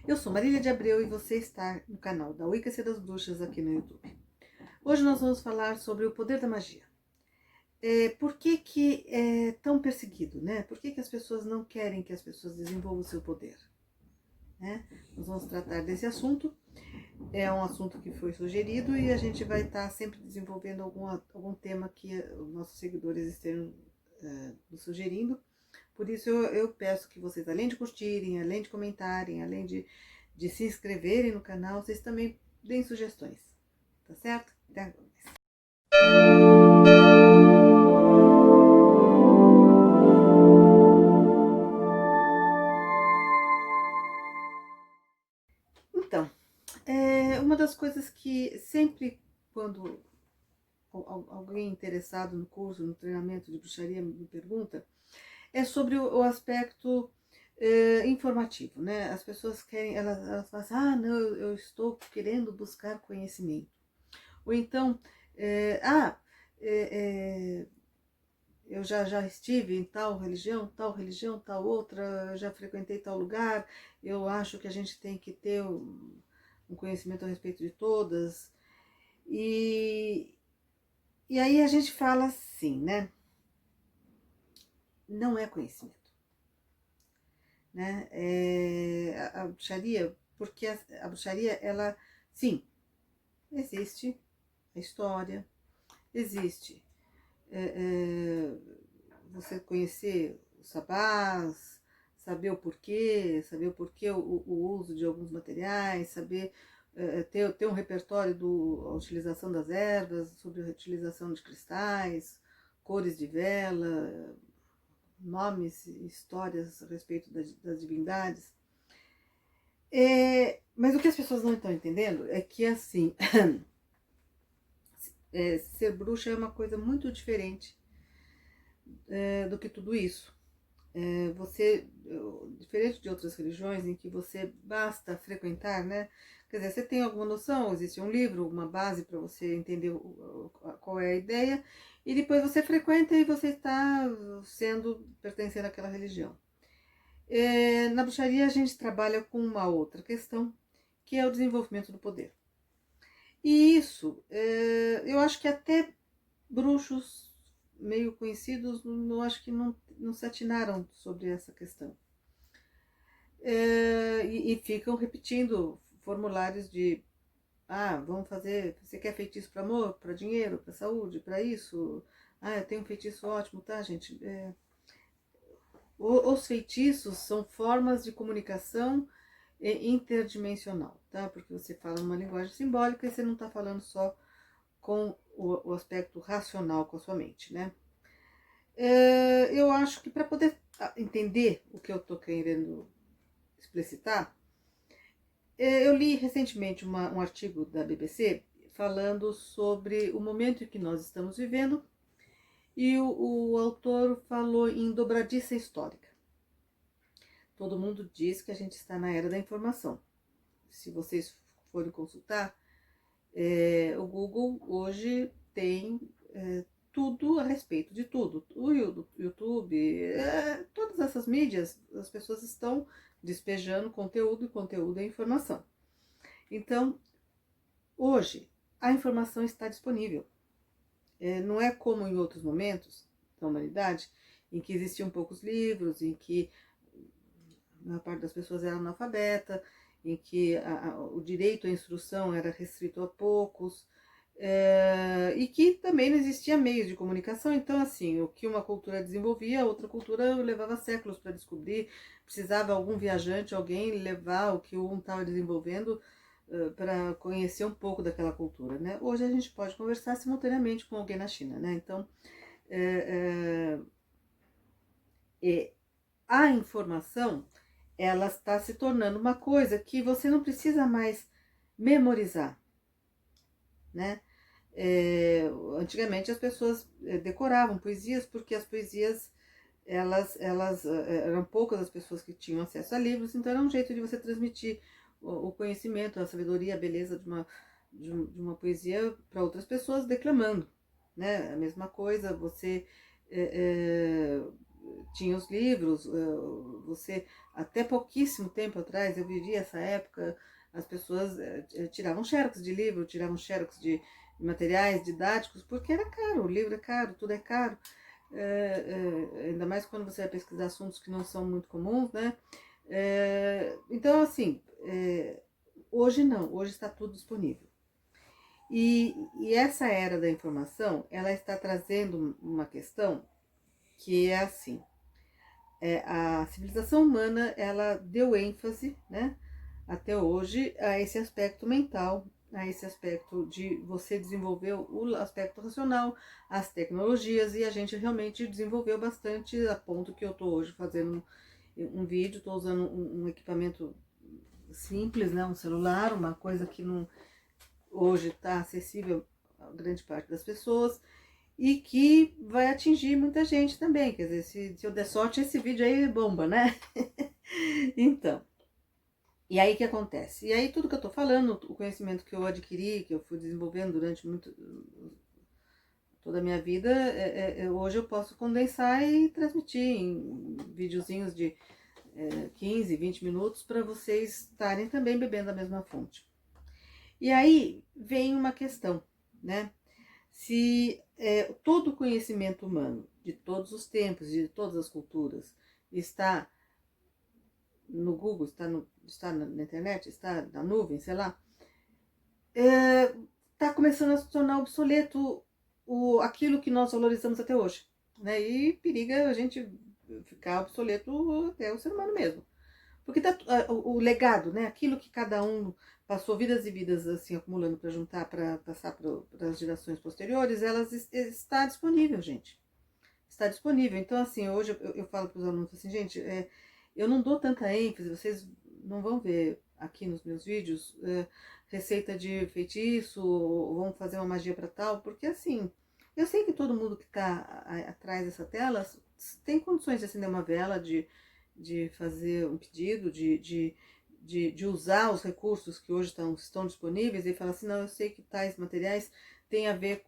Eu sou Marília de Abreu e você está no canal da Wicca das Bruxas aqui no YouTube. Hoje nós vamos falar sobre o poder da magia. Por que que é tão perseguido, né? Por que que as pessoas não querem que as pessoas desenvolvam o seu poder? Né? Nós vamos tratar desse assunto. É um assunto que foi sugerido e a gente vai estar sempre desenvolvendo algum tema que os nossos seguidores estejam nos sugerindo. Por isso eu peço que vocês, além de curtirem, além de comentarem, além de se inscreverem no canal, vocês também deem sugestões, tá certo? Até mais. Então, uma das coisas que sempre quando alguém interessado no curso, no treinamento de bruxaria me pergunta, é sobre o aspecto informativo, né? As pessoas querem, elas falam assim, ah, não, eu estou querendo buscar conhecimento. Ou então, é, ah, é, é, eu já estive em tal religião, tal outra, já frequentei tal lugar, eu acho que a gente tem que ter um conhecimento a respeito de todas. E, e aí a gente fala assim, né? Não é conhecimento, né? A bruxaria, porque a bruxaria, ela, sim, existe a história, existe você conhecer os sabás, saber o porquê o uso de alguns materiais, saber ter um repertório a utilização das ervas, sobre a utilização de cristais, cores de vela, nomes, histórias a respeito das divindades. Mas o que as pessoas não estão entendendo é que, assim, ser bruxa é uma coisa muito diferente do que tudo isso. Diferente de outras religiões em que você basta frequentar, né? Quer dizer, você tem alguma noção, existe um livro, uma base para você entender qual é a ideia, e depois você frequenta e você está pertencendo àquela religião. Na bruxaria a gente trabalha com uma outra questão, que é o desenvolvimento do poder. E isso, eu acho que até bruxos meio conhecidos, não acho que não se atinaram sobre essa questão. E ficam repetindo formulários de vamos fazer, você quer feitiço para amor, para dinheiro, para saúde, para isso? Eu tenho um feitiço ótimo, tá, gente? Os feitiços são formas de comunicação interdimensional, tá? Porque você fala uma linguagem simbólica e você não está falando só com o aspecto racional com a sua mente, né? Eu acho que para poder entender o que eu estou querendo explicitar, eu li recentemente um artigo da BBC falando sobre o momento em que nós estamos vivendo e o autor falou em dobradiça histórica. Todo mundo diz que a gente está na era da informação. Se vocês forem consultar, o Google hoje tem tudo a respeito de tudo. O YouTube, todas essas mídias, as pessoas estão despejando conteúdo, e conteúdo é informação. Então, hoje, a informação está disponível. Não é como em outros momentos da humanidade, em que existiam poucos livros, em que a maior parte das pessoas era analfabeta, em que o direito à instrução era restrito a poucos, e que também não existia meios de comunicação. Então, assim, o que uma cultura desenvolvia, a outra cultura levava séculos para descobrir, precisava algum viajante, alguém levar o que um estava desenvolvendo para conhecer um pouco daquela cultura, né? Hoje a gente pode conversar simultaneamente com alguém na China, né? Então, a informação, ela está se tornando uma coisa que você não precisa mais memorizar, né? Antigamente as pessoas decoravam poesias porque as poesias elas eram poucas as pessoas que tinham acesso a livros, então era um jeito de você transmitir o conhecimento, a sabedoria, a beleza de uma poesia para outras pessoas declamando, né? A mesma coisa, você tinha os livros, você, até pouquíssimo tempo atrás, eu vivi essa época, as pessoas tiravam xerox de livro, tiravam xerox de materiais didáticos, porque era caro, o livro é caro, tudo é caro, ainda mais quando você vai pesquisar assuntos que não são muito comuns, né? Então, assim, hoje não, hoje está tudo disponível. E essa era da informação, ela está trazendo uma questão que é assim, a civilização humana, ela deu ênfase, né, até hoje, a esse aspecto mental, a esse aspecto de você desenvolver o aspecto racional, as tecnologias, e a gente realmente desenvolveu bastante, a ponto que eu estou hoje fazendo um vídeo, estou usando um equipamento simples, né, um celular, uma coisa que não, hoje está acessível a grande parte das pessoas, e que vai atingir muita gente também, quer dizer, se eu der sorte, esse vídeo aí bomba, né? Então, e aí o que acontece? E aí tudo que eu tô falando, o conhecimento que eu adquiri, que eu fui desenvolvendo durante toda a minha vida, hoje eu posso condensar e transmitir em videozinhos de 15, 20 minutos para vocês estarem também bebendo a mesma fonte. E aí vem uma questão, né? Se todo o conhecimento humano, de todos os tempos, de todas as culturas, está no Google, está na internet, está na nuvem, sei lá, está começando a se tornar obsoleto aquilo que nós valorizamos até hoje, né? E periga a gente ficar obsoleto até o ser humano mesmo. Porque tá, o legado, né? Aquilo que cada um passou vidas e vidas assim acumulando para juntar, para passar para as gerações posteriores, está disponível, gente. Está disponível. Então, assim, hoje eu falo para os alunos assim, gente, eu não dou tanta ênfase, vocês não vão ver aqui nos meus vídeos receita de feitiço, ou vão fazer uma magia para tal, porque assim, eu sei que todo mundo que está atrás dessa tela tem condições de acender uma vela, de fazer um pedido, de usar os recursos que hoje estão disponíveis e falar assim, não, eu sei que tais materiais têm a ver,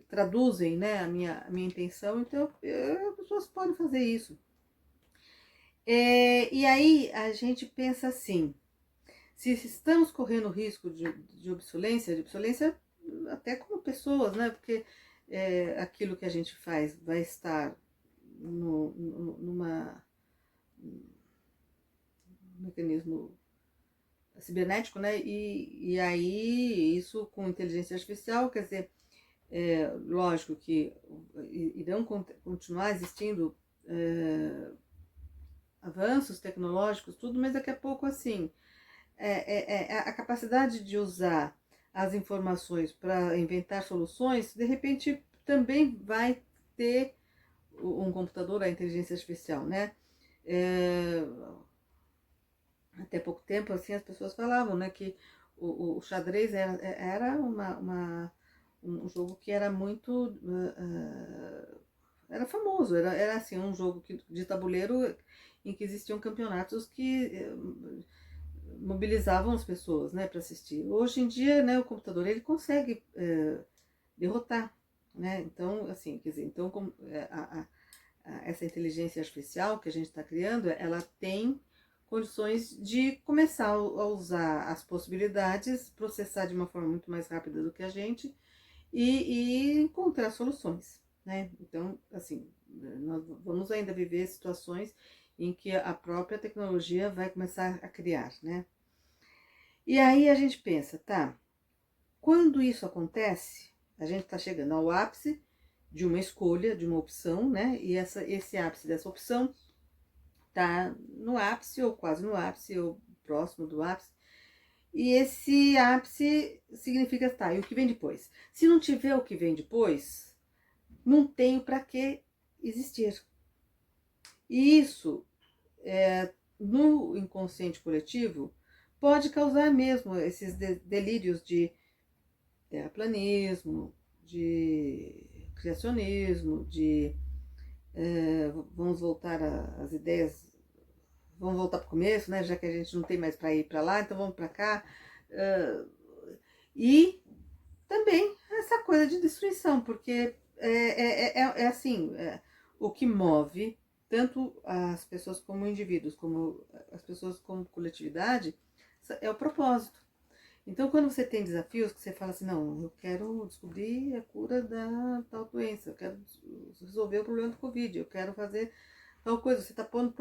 traduzem, né, a minha intenção, então as pessoas podem fazer isso. E aí a gente pensa assim, se estamos correndo risco de obsolência até como pessoas, né, porque aquilo que a gente faz vai estar numa mecanismo cibernético, né? E aí, isso com inteligência artificial, quer dizer, lógico que irão continuar existindo avanços tecnológicos, tudo, mas daqui a pouco, assim, a capacidade de usar as informações para inventar soluções, de repente, também vai ter um computador, a inteligência artificial, né? Até pouco tempo, assim, as pessoas falavam, né, que o xadrez era um jogo que era muito... era famoso, era assim, um jogo de tabuleiro em que existiam campeonatos que mobilizavam as pessoas, né, para assistir. Hoje em dia, né, o computador, ele consegue derrotar, né, então, assim, quer dizer, então, essa inteligência artificial que a gente está criando, ela tem condições de começar a usar as possibilidades, processar de uma forma muito mais rápida do que a gente e encontrar soluções, né? Então, assim, nós vamos ainda viver situações em que a própria tecnologia vai começar a criar, né? E aí a gente pensa, tá, quando isso acontece, a gente está chegando ao ápice de uma escolha, de uma opção, né? E esse ápice dessa opção tá no ápice, ou quase no ápice, ou próximo do ápice. E esse ápice significa, tá, e o que vem depois? Se não tiver o que vem depois, não tem para que existir. E isso, no inconsciente coletivo, pode causar mesmo esses delírios de terraplanismo, de criacionismo, de vamos voltar às ideias, vamos voltar para o começo, né? Já que a gente não tem mais para ir para lá, então vamos para cá. E também essa coisa de destruição, porque assim, o que move tanto as pessoas como indivíduos, como as pessoas como coletividade, é o propósito. Então, quando você tem desafios que você fala assim, não, eu quero descobrir a cura da tal doença, eu quero resolver o problema do Covid, eu quero fazer tal coisa, você está pondo,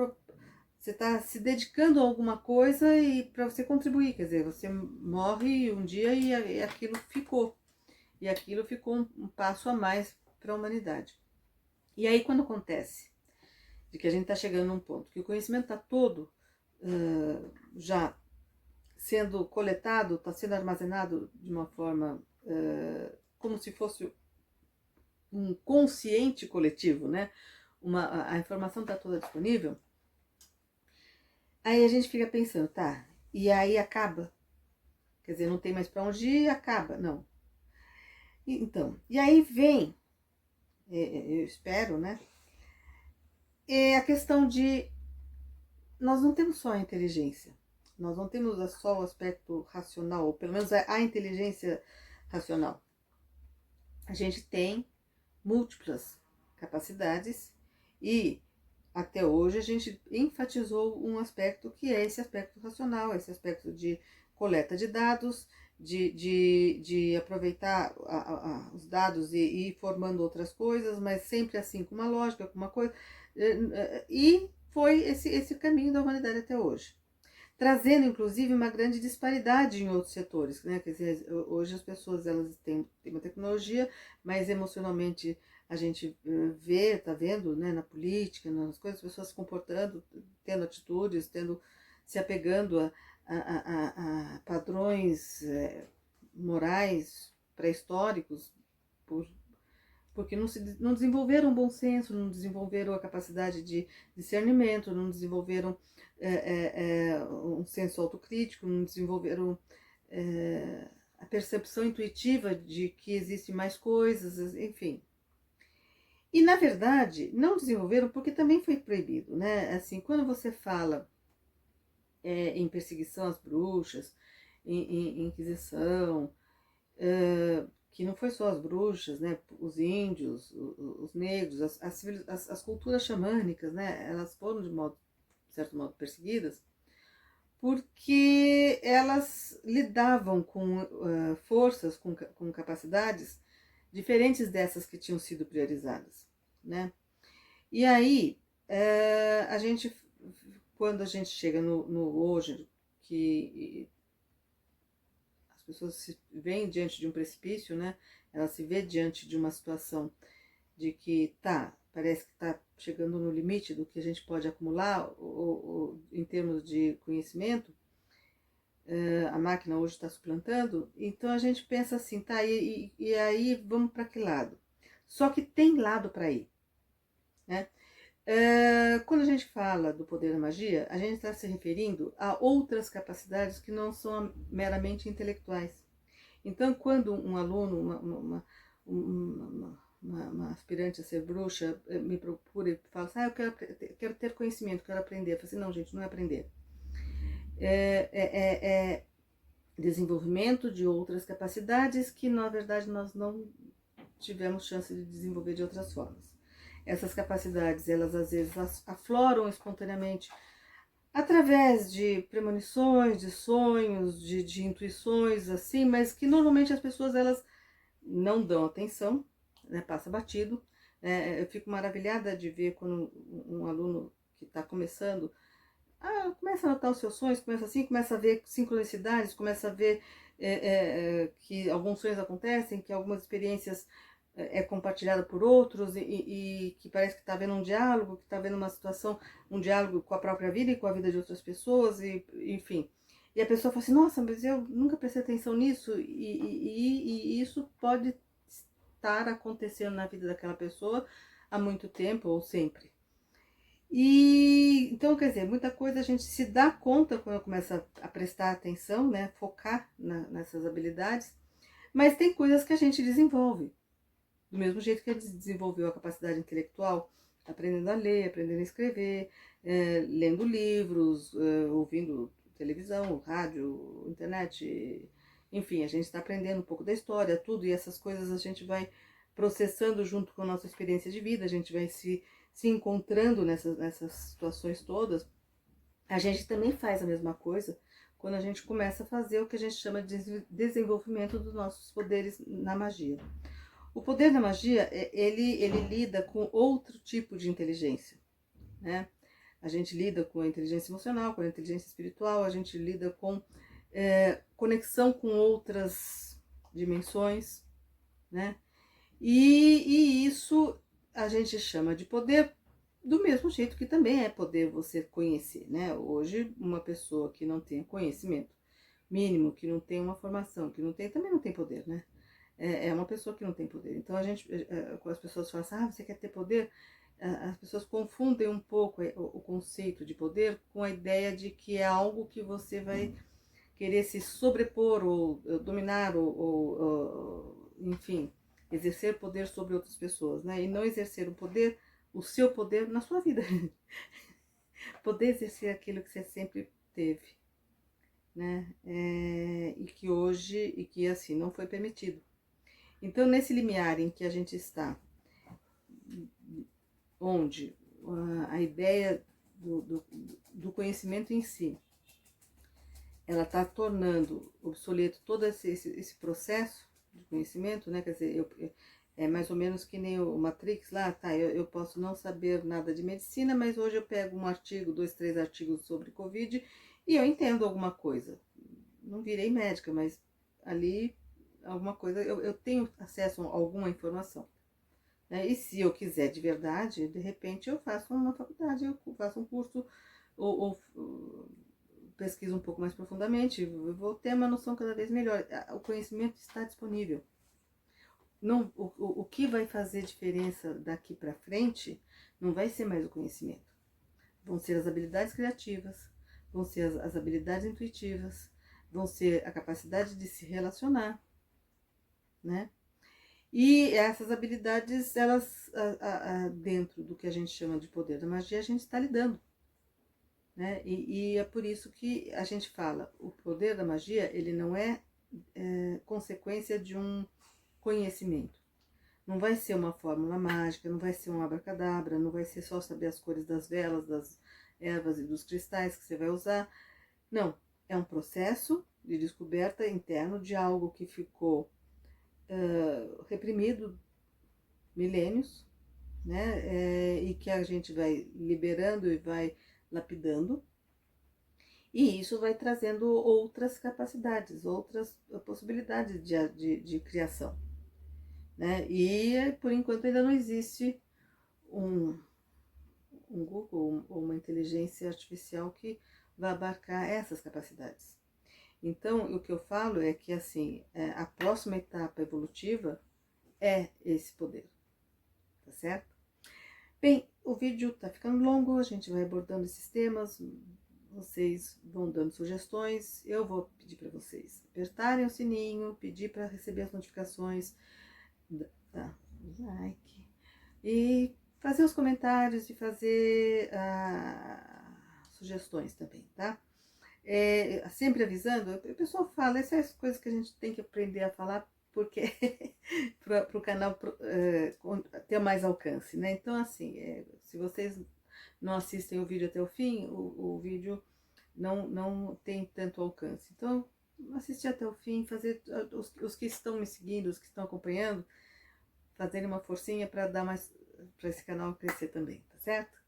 você está se dedicando a alguma coisa e para você contribuir, quer dizer, você morre um dia e aquilo ficou. E aquilo ficou um passo a mais para a humanidade. E aí, quando acontece de que a gente está chegando num ponto que o conhecimento está todo já sendo coletado, está sendo armazenado de uma forma como se fosse um consciente coletivo, né? A informação está toda disponível. Aí a gente fica pensando, tá, e aí acaba. Quer dizer, não tem mais para onde ir, acaba. Não. Então, e aí vem, eu espero, né? É a questão de nós não temos só a inteligência, nós não temos só o aspecto racional, ou pelo menos a inteligência racional. A gente tem múltiplas capacidades e até hoje a gente enfatizou um aspecto que é esse aspecto racional, esse aspecto de coleta de dados, de aproveitar os dados e ir formando outras coisas, mas sempre assim com uma lógica, com uma coisa. E foi esse caminho da humanidade até hoje. Trazendo, inclusive, uma grande disparidade em outros setores, né? Quer dizer, hoje as pessoas elas têm uma tecnologia, mas emocionalmente a gente vê, tá vendo, né, na política, nas coisas, as pessoas se comportando, tendo atitudes, se apegando a padrões morais pré-históricos, porque não desenvolveram bom senso, não desenvolveram a capacidade de discernimento, não desenvolveram um senso autocrítico, não desenvolveram a percepção intuitiva de que existem mais coisas, enfim. E, na verdade, não desenvolveram porque também foi proibido, né? Assim, quando você fala em perseguição às bruxas, em inquisição, que não foi só as bruxas, né? Os índios, os negros, as culturas xamânicas, né? Elas foram, de certo modo, perseguidas porque elas lidavam com forças, com capacidades diferentes dessas que tinham sido priorizadas, né? E aí, quando a gente chega no hoje, que as pessoas se veem diante de um precipício, né? Ela se vê diante de uma situação de que parece que está chegando no limite do que a gente pode acumular ou em termos de conhecimento, a máquina hoje está suplantando, então a gente pensa assim, tá, e aí vamos para que lado? Só que tem lado para ir, né? Quando a gente fala do poder da magia, a gente está se referindo a outras capacidades que não são meramente intelectuais. Então, quando um aluno, uma aspirante a ser bruxa me procura e fala assim, eu quero ter conhecimento, quero aprender. Eu falo assim, não, gente, não é aprender. É desenvolvimento de outras capacidades que, na verdade, nós não tivemos chance de desenvolver de outras formas. Essas capacidades, elas às vezes afloram espontaneamente através de premonições, de sonhos, de intuições, assim, mas que normalmente as pessoas elas não dão atenção, né, passa batido. Eu fico maravilhada de ver quando um aluno que está começando, começa a anotar os seus sonhos, começa a ver sincronicidades, começa a ver que alguns sonhos acontecem, que algumas experiências é compartilhada por outros e que parece que está havendo um diálogo, que está havendo uma situação, um diálogo com a própria vida e com a vida de outras pessoas, e enfim. E a pessoa fala assim, nossa, mas eu nunca prestei atenção nisso, e isso pode estar acontecendo na vida daquela pessoa há muito tempo ou sempre. E então, quer dizer, muita coisa a gente se dá conta quando começa a prestar atenção, né, focar nessas habilidades, mas tem coisas que a gente desenvolve. Do mesmo jeito que ele desenvolveu a capacidade intelectual, aprendendo a ler, aprendendo a escrever, lendo livros, ouvindo televisão, rádio, internet, enfim, a gente está aprendendo um pouco da história, tudo, e essas coisas a gente vai processando junto com a nossa experiência de vida, a gente vai se se encontrando nessas situações todas, a gente também faz a mesma coisa quando a gente começa a fazer o que a gente chama de desenvolvimento dos nossos poderes na magia. O poder da magia, ele lida com outro tipo de inteligência, né? A gente lida com a inteligência emocional, com a inteligência espiritual, a gente lida com conexão com outras dimensões, né? E isso a gente chama de poder do mesmo jeito que também é poder você conhecer, né? Hoje, uma pessoa que não tem conhecimento mínimo, que não tem uma formação, que não tem, também não tem poder, né? É uma pessoa que não tem poder. Então, quando as pessoas falam assim, você quer ter poder? As pessoas confundem um pouco o conceito de poder com a ideia de que é algo que você vai querer se sobrepor ou dominar ou enfim, exercer poder sobre outras pessoas, né? E não exercer o seu poder na sua vida. Poder exercer aquilo que você sempre teve, né? E que hoje, e que assim, não foi permitido. Então, nesse limiar em que a gente está, onde a ideia do conhecimento em si, ela está tornando obsoleto todo esse processo de conhecimento, né? Quer dizer, é mais ou menos que nem o Matrix lá, tá? Eu posso não saber nada de medicina, mas hoje eu pego um artigo, 2, 3 artigos sobre Covid e eu entendo alguma coisa. Não virei médica, mas ali alguma coisa, eu tenho acesso a alguma informação. Né? E se eu quiser de verdade, de repente eu faço uma faculdade, eu faço um curso ou pesquiso um pouco mais profundamente, vou ter uma noção cada vez melhor. O conhecimento está disponível. Não, o que vai fazer diferença daqui para frente não vai ser mais o conhecimento. Vão ser as habilidades criativas, vão ser as habilidades intuitivas, vão ser a capacidade de se relacionar, né? E essas habilidades, elas, dentro do que a gente chama de poder da magia, a gente está lidando. Né? E é por isso que a gente fala, o poder da magia, ele não é consequência de um conhecimento. Não vai ser uma fórmula mágica, não vai ser um abracadabra, não vai ser só saber as cores das velas, das ervas e dos cristais que você vai usar. Não, é um processo de descoberta interno de algo que ficou reprimido milênios, né? E que a gente vai liberando e vai lapidando. E isso vai trazendo outras capacidades, outras possibilidades de criação. Né? E por enquanto ainda não existe um Google ou uma inteligência artificial que vai abarcar essas capacidades. Então, o que eu falo é que assim, a próxima etapa evolutiva é esse poder, tá certo? Bem, o vídeo tá ficando longo, a gente vai abordando esses temas, vocês vão dando sugestões, eu vou pedir para vocês apertarem o sininho, pedir para receber as notificações, dar like e fazer os comentários e fazer sugestões também, tá? Sempre avisando, o pessoal fala, essas coisas que a gente tem que aprender a falar porque para o canal ter mais alcance, né? Então, assim, se vocês não assistem o vídeo até o fim, o vídeo não tem tanto alcance. Então, assistir até o fim, fazer os que estão me seguindo, os que estão acompanhando, fazerem uma forcinha para dar mais para esse canal crescer também, tá certo?